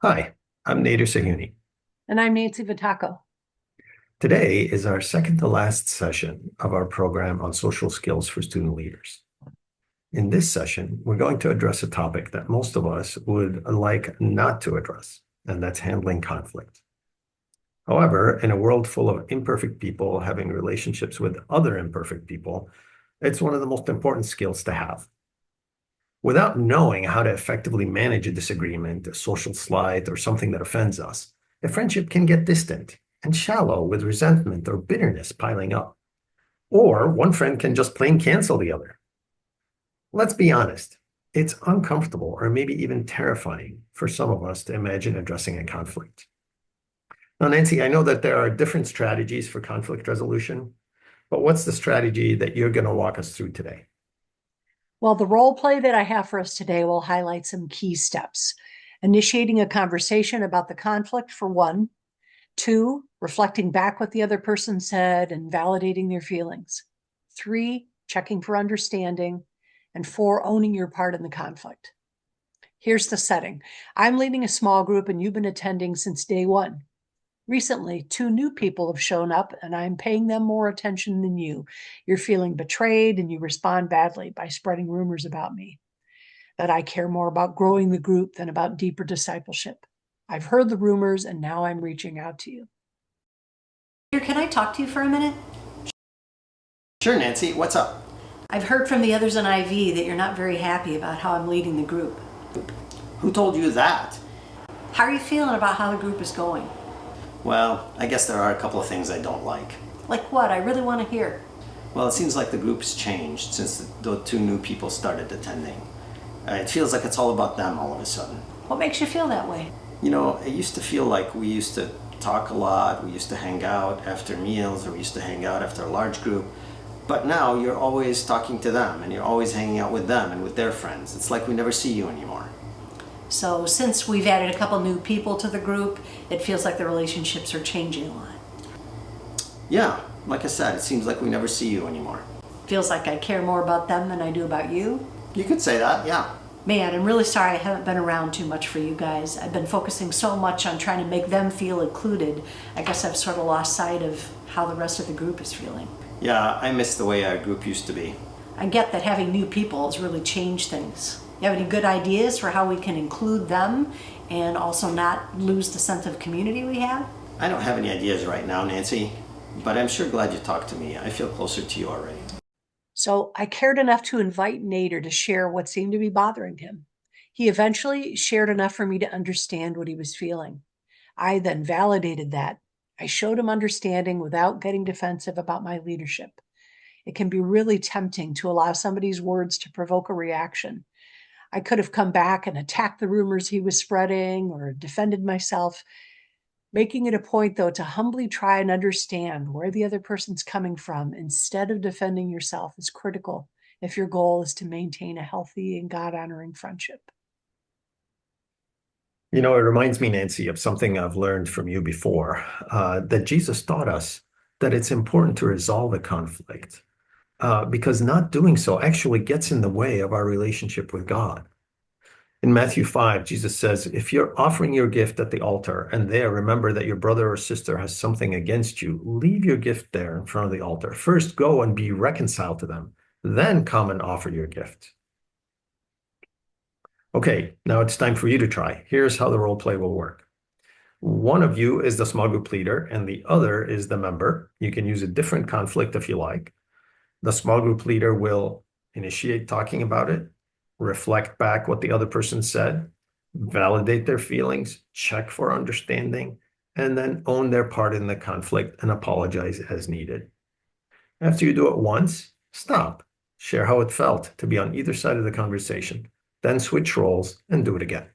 Hi, I'm Nader Sahuni. And I'm Nancy Vitaco. Today is our second to last session of our program on social skills for student leaders. In this session, we're going to address a topic that most of us would like not to address, and that's handling conflict. However, in a world full of imperfect people having relationships with other imperfect people, it's one of the most important skills to have. Without knowing how to effectively manage a disagreement, a social slight, or something that offends us, a friendship can get distant and shallow with resentment or bitterness piling up. Or one friend can just plain cancel the other. Let's be honest, it's uncomfortable or maybe even terrifying for some of us to imagine addressing a conflict. Now, Nancy, I know that there are different strategies for conflict resolution, but what's the strategy that you're going to walk us through today? Well, the role play that I have for us today will highlight some key steps. Initiating a conversation about the conflict, for one. Two, reflecting back what the other person said and validating their feelings. Three, checking for understanding. And four, owning your part in the conflict. Here's the setting. I'm leading a small group and you've been attending since day one. Recently, two new people have shown up and I'm paying them more attention than you. You're feeling betrayed and you respond badly by spreading rumors about me, that I care more about growing the group than about deeper discipleship. I've heard the rumors and now I'm reaching out to you. Here, can I talk to you for a minute? Sure, Nancy, what's up? I've heard from the others in IV that you're not very happy about how I'm leading the group. Who told you that? How are you feeling about how the group is going? Well, I guess there are a couple of things I don't like. Like what? I really want to hear. Well, it seems like the group's changed since the two new people started attending. It feels like it's all about them all of a sudden. What makes you feel that way? You know, it used to feel like we used to talk a lot, we used to hang out after meals, or we used to hang out after a large group. But now you're always talking to them, and you're always hanging out with them and with their friends. It's like we never see you anymore. So, since we've added a couple new people to the group, it feels like the relationships are changing a lot. Yeah, like I said, it seems like we never see you anymore. Feels like I care more about them than I do about you. You could say that, yeah. Man, I'm really sorry I haven't been around too much for you guys. I've been focusing so much on trying to make them feel included. I guess I've sort of lost sight of how the rest of the group is feeling. Yeah, I miss the way our group used to be. I get that having new people has really changed things. You have any good ideas for how we can include them and also not lose the sense of community we have? I don't have any ideas right now, Nancy, but I'm sure glad you talked to me. I feel closer to you already. So I cared enough to invite Nader to share what seemed to be bothering him. He eventually shared enough for me to understand what he was feeling. I then validated that. I showed him understanding without getting defensive about my leadership. It can be really tempting to allow somebody's words to provoke a reaction. I could have come back and attacked the rumors he was spreading or defended myself, making it a point, though, to humbly try and understand where the other person's coming from instead of defending yourself is critical if your goal is to maintain a healthy and God honoring friendship. You know, it reminds me, Nancy, of something I've learned from you before, that Jesus taught us that it's important to resolve a conflict, because not doing so actually gets in the way of our relationship with God. In Matthew 5, Jesus says, if you're offering your gift at the altar and there remember that your brother or sister has something against you, leave your gift there in front of the altar. First, go and be reconciled to them. Then come and offer your gift. Okay, now it's time for you to try. Here's how the role play will work. One of you is the small group leader and the other is the member. You can use a different conflict if you like. The small group leader will initiate talking about it, reflect back what the other person said, validate their feelings, check for understanding, and then own their part in the conflict and apologize as needed. After you do it once, stop. Share how it felt to be on either side of the conversation. Then switch roles and do it again.